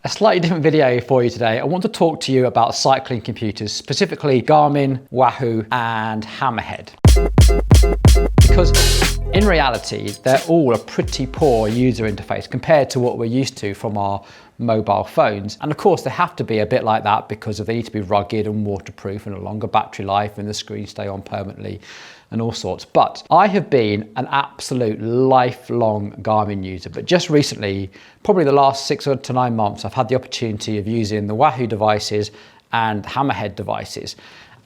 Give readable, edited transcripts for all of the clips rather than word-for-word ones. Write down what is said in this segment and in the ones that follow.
A slightly different video for you today. I want to talk to you about cycling computers, specifically Garmin, Wahoo and Hammerhead. Because in reality, they're all a pretty poor user interface compared to what we're used to from our mobile phones. And of course, they have to be a bit like that because they need to be rugged and waterproof and a longer battery life and the screen stay on permanently and all sorts. But I have been an absolute lifelong Garmin user, but just recently, probably the last 6 to 9 months, I've had the opportunity of using the Wahoo devices and Hammerhead devices.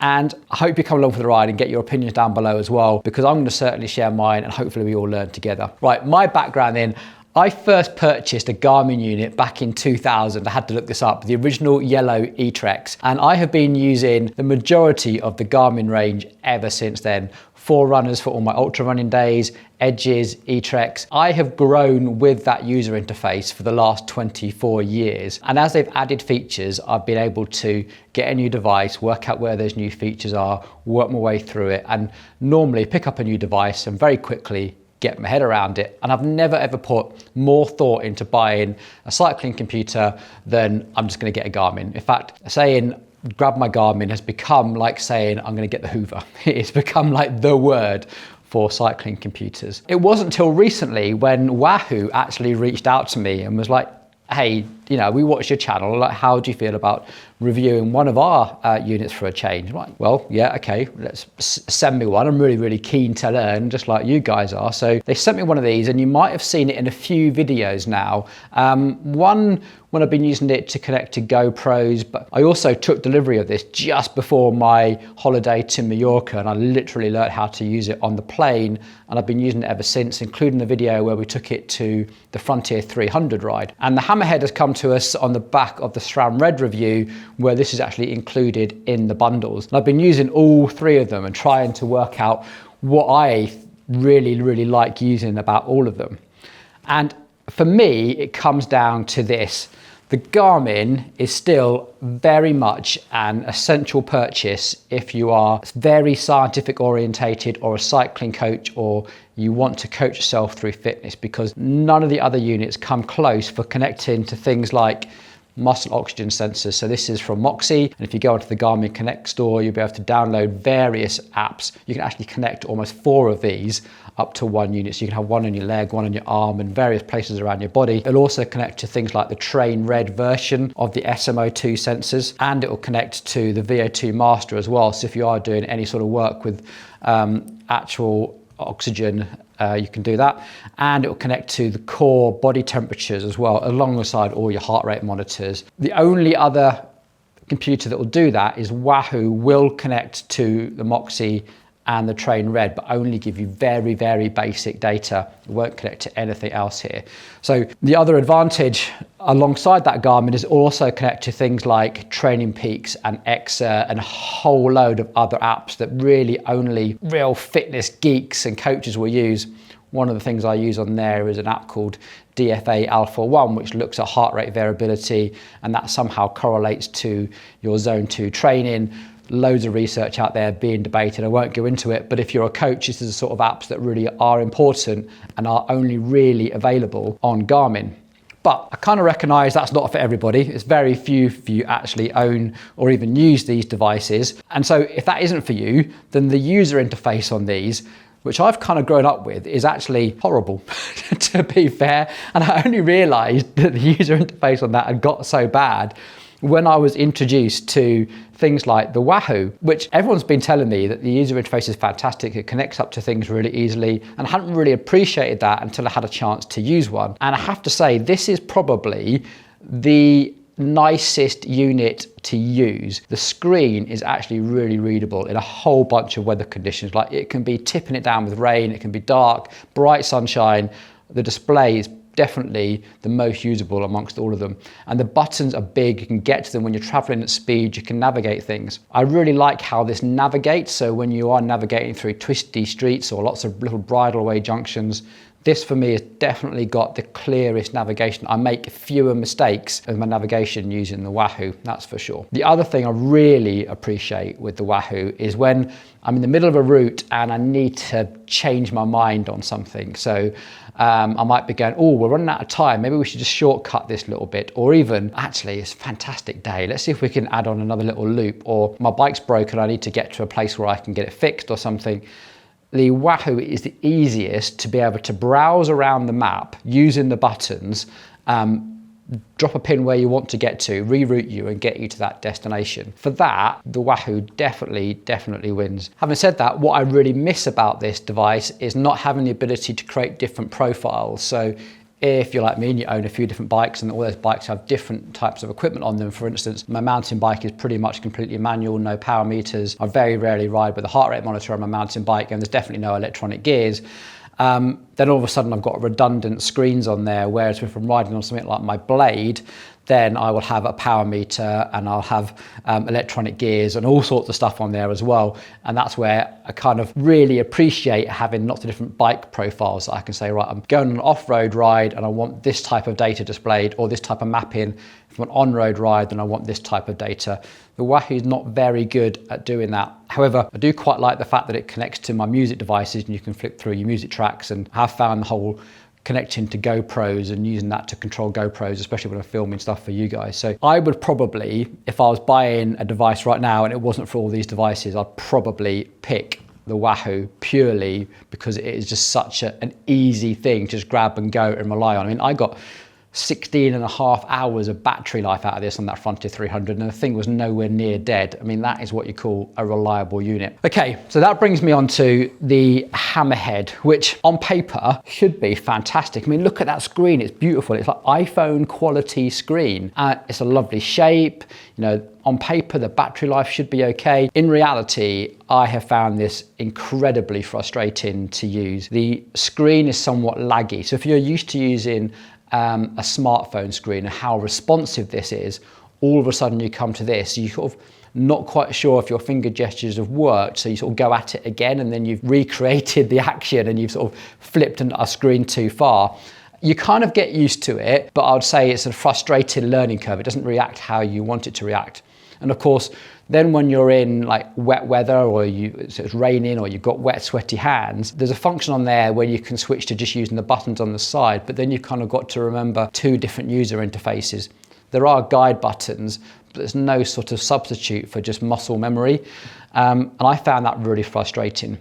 And I hope you come along for the ride and get your opinions down below as well, because I'm going to certainly share mine and hopefully we all learn together. Right, my background then. I first purchased a Garmin unit back in 2000. I had to look this up, the original yellow eTrex. And I have been using the majority of the Garmin range ever since then. Forerunners for all my ultra running days, Edges, eTrex. I have grown with that user interface for the last 24 years. And as they've added features, I've been able to get a new device, work out where those new features are, work my way through it, and normally pick up a new device and very quickly get my head around it. And I've never ever put more thought into buying a cycling computer than I'm just going to get a Garmin. In fact, saying grab my Garmin has become like saying I'm going to get the Hoover. It's become like the word for cycling computers. It wasn't until recently when Wahoo actually reached out to me and was like, hey, you know, we watched your channel, like, how do you feel about reviewing one of our units for a change? Like, well, yeah, okay, let's send me one. I'm really, really keen to learn, just like you guys are. So they sent me one of these, and you might have seen it in a few videos now. One when I've been using it to connect to GoPros, but I also took delivery of this just before my holiday to Mallorca, and I literally learned how to use it on the plane, and I've been using it ever since, including the video where we took it to the Frontier 300 ride. And the Hammerhead has come to us on the back of the SRAM Red review, where this is actually included in the bundles. And I've been using all three of them and trying to work out what I really, really like using about all of them. And for me, it comes down to this. The Garmin is still very much an essential purchase if you are very scientific orientated or a cycling coach, or you want to coach yourself through fitness, because none of the other units come close for connecting to things like muscle oxygen sensors. So this is from Moxy, and if you go onto the Garmin Connect store, you'll be able to download various apps. You can actually connect almost 4 of these up to one unit. So you can have one on your leg, one on your arm, and various places around your body. It'll also connect to things like the Train Red version of the SMO2 sensors, and it will connect to the VO2 Master as well. So if you are doing any sort of work with actual oxygen, you can do that, and it will connect to the core body temperatures as well, alongside all your heart rate monitors. The only other computer that will do that is Wahoo will connect to the Moxy and the Train Red, but only give you very, very basic data. It won't connect to anything else here. So the other advantage alongside that Garmin is also connect to things like Training Peaks and Exer and a whole load of other apps that really only real fitness geeks and coaches will use. One of the things I use on there is an app called DFA Alpha 1, which looks at heart rate variability, and that somehow correlates to your zone 2 training. Loads of research out there being debated. I won't go into it, but if you're a coach, this is the sort of apps that really are important and are only really available on Garmin. But I kind of recognize that's not for everybody. It's very few of you actually own or even use these devices. And so if that isn't for you, then the user interface on these, which I've kind of grown up with, is actually horrible, to be fair. And I only realized that the user interface on that had got so bad when I was introduced to things like the Wahoo, which everyone's been telling me that the user interface is fantastic, it connects up to things really easily, and I hadn't really appreciated that until I had a chance to use one. And I have to say, this is probably the nicest unit to use. The screen is actually really readable in a whole bunch of weather conditions. Like, it can be tipping it down with rain, it can be dark, bright sunshine. The display is definitely the most usable amongst all of them. And the buttons are big, you can get to them when you're traveling at speed, you can navigate things. I really like how this navigates, so when you are navigating through twisty streets or lots of little bridleway junctions, This for me has definitely got the clearest navigation. I make fewer mistakes with my navigation using the Wahoo, that's for sure. The other thing I really appreciate with the Wahoo is when I'm in the middle of a route and I need to change my mind on something. So I might be going, oh, we're running out of time, maybe we should just shortcut this little bit. Or even, actually, it's a fantastic day, let's see if we can add on another little loop. Or my bike's broken, I need to get to a place where I can get it fixed or something. The Wahoo is the easiest to be able to browse around the map using the buttons, drop a pin where you want to get to, reroute you and get you to that destination. For that, the Wahoo definitely wins. Having said that, what I really miss about this device is not having the ability to create different profiles. So if you're like me and you own a few different bikes and all those bikes have different types of equipment on them, for instance, my mountain bike is pretty much completely manual, no power meters. I very rarely ride with a heart rate monitor on my mountain bike, and there's definitely no electronic gears. Then all of a sudden I've got redundant screens on there, whereas if I'm riding on something like my Blade, then I will have a power meter and I'll have electronic gears and all sorts of stuff on there as well. And that's where I kind of really appreciate having lots of different bike profiles that I can say, right, I'm going on an off-road ride and I want this type of data displayed, or this type of mapping. If I'm an on-road ride, then I want this type of data. The Wahoo is not very good at doing that. However, I do quite like the fact that it connects to my music devices and you can flip through your music tracks, and have found the whole connecting to GoPros and using that to control GoPros, especially when I'm filming stuff for you guys. So I would probably, if I was buying a device right now and it wasn't for all these devices, I'd probably pick the Wahoo purely because it is just such an easy thing to just grab and go and rely on. I mean, I got 16.5 hours of battery life out of this on that Frontier 300, and the thing was nowhere near dead. I mean, that is what you call a reliable unit. Okay, so that brings me on to the Hammerhead, which on paper should be fantastic. I mean, look at that screen, it's beautiful. It's like iPhone quality screen. It's a lovely shape. You know, on paper, the battery life should be okay. In reality, I have found this incredibly frustrating to use. The screen is somewhat laggy. So if you're used to using a smartphone screen and how responsive this is, all of a sudden you come to this, you sort of not quite sure if your finger gestures have worked, so you sort of go at it again and then you've recreated the action and you've sort of flipped a screen too far. You kind of get used to it, but I would say it's a frustrating learning curve. It doesn't react how you want it to react. And of course, then when you're in like wet weather or it's raining or you've got wet, sweaty hands, there's a function on there where you can switch to just using the buttons on the side, but then you've kind of got to remember two different user interfaces. There are guide buttons, but there's no sort of substitute for just muscle memory. And I found that really frustrating.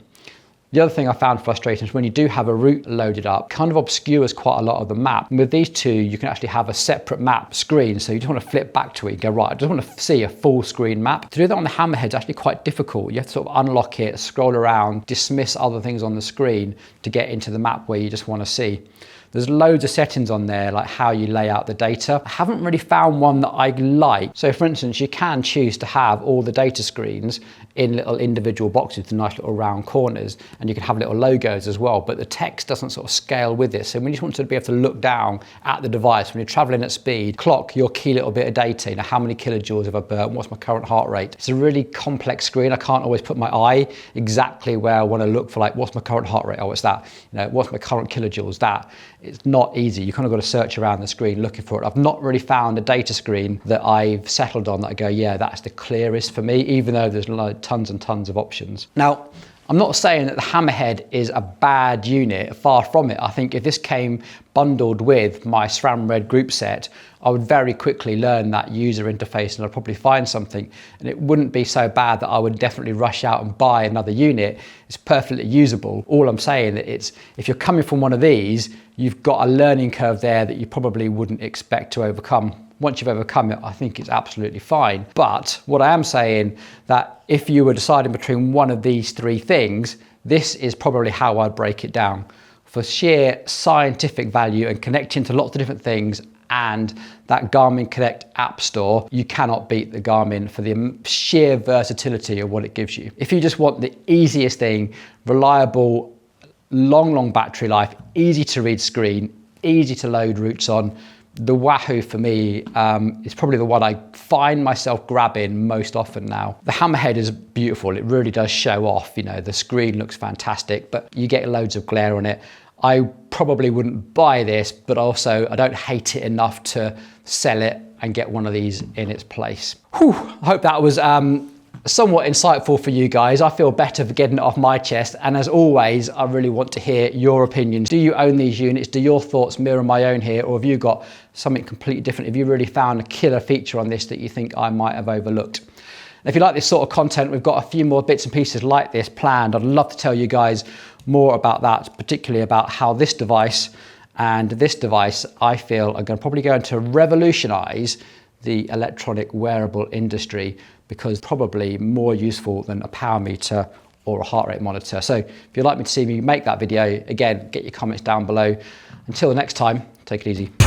The other thing I found frustrating is when you do have a route loaded up, kind of obscures quite a lot of the map. And with these two, you can actually have a separate map screen. So you just want to flip back to it and go, right, I just want to see a full screen map. To do that on the Hammerhead is actually quite difficult. You have to sort of unlock it, scroll around, dismiss other things on the screen to get into the map where you just want to see. There's loads of settings on there, like how you lay out the data. I haven't really found one that I like. So for instance, you can choose to have all the data screens in little individual boxes with nice little round corners, and you can have little logos as well, but the text doesn't sort of scale with it. So when you just want to be able to look down at the device, when you're traveling at speed, clock your key little bit of data, you know, how many kilojoules have I burnt, what's my current heart rate. It's a really complex screen. I can't always put my eye exactly where I want to look for, like, what's my current heart rate? Oh, it's that. You know, what's my current kilojoules? That. It's not easy. You kind of got to search around the screen looking for it. I've not really found a data screen that I've settled on that I go, yeah, that's the clearest for me, even though there's tons and tons of options. Now, I'm not saying that the Hammerhead is a bad unit, far from it. I think if this came bundled with my SRAM Red group set, I would very quickly learn that user interface and I'd probably find something, and it wouldn't be so bad that I would definitely rush out and buy another unit. It's perfectly usable. All I'm saying is if you're coming from one of these, you've got a learning curve there that you probably wouldn't expect to overcome. Once you've overcome it, I think it's absolutely fine. But what I am saying, that if you were deciding between one of these three things, this is probably how I'd break it down. For sheer scientific value and connecting to lots of different things, and that Garmin Connect app store, you cannot beat the Garmin for the sheer versatility of what it gives you. If you just want the easiest thing, reliable, long battery life, easy to read screen, easy to load routes on, the Wahoo for me is probably the one I find myself grabbing most often now. The Hammerhead is beautiful. It really does show off. You know, the screen looks fantastic, but you get loads of glare on it. I probably wouldn't buy this, but also I don't hate it enough to sell it and get one of these in its place. Whew, I hope that was somewhat insightful for you guys. I feel better for getting it off my chest. And as always, I really want to hear your opinions. Do you own these units? Do your thoughts mirror my own here? Or have you got something completely different? Have you really found a killer feature on this that you think I might have overlooked? And if you like this sort of content, we've got a few more bits and pieces like this planned. I'd love to tell you guys more about that, particularly about how this device and this device, I feel, are probably going to revolutionize the electronic wearable industry, because probably more useful than a power meter or a heart rate monitor. So if you'd like me to see me make that video, again, get your comments down below. Until next time, take it easy.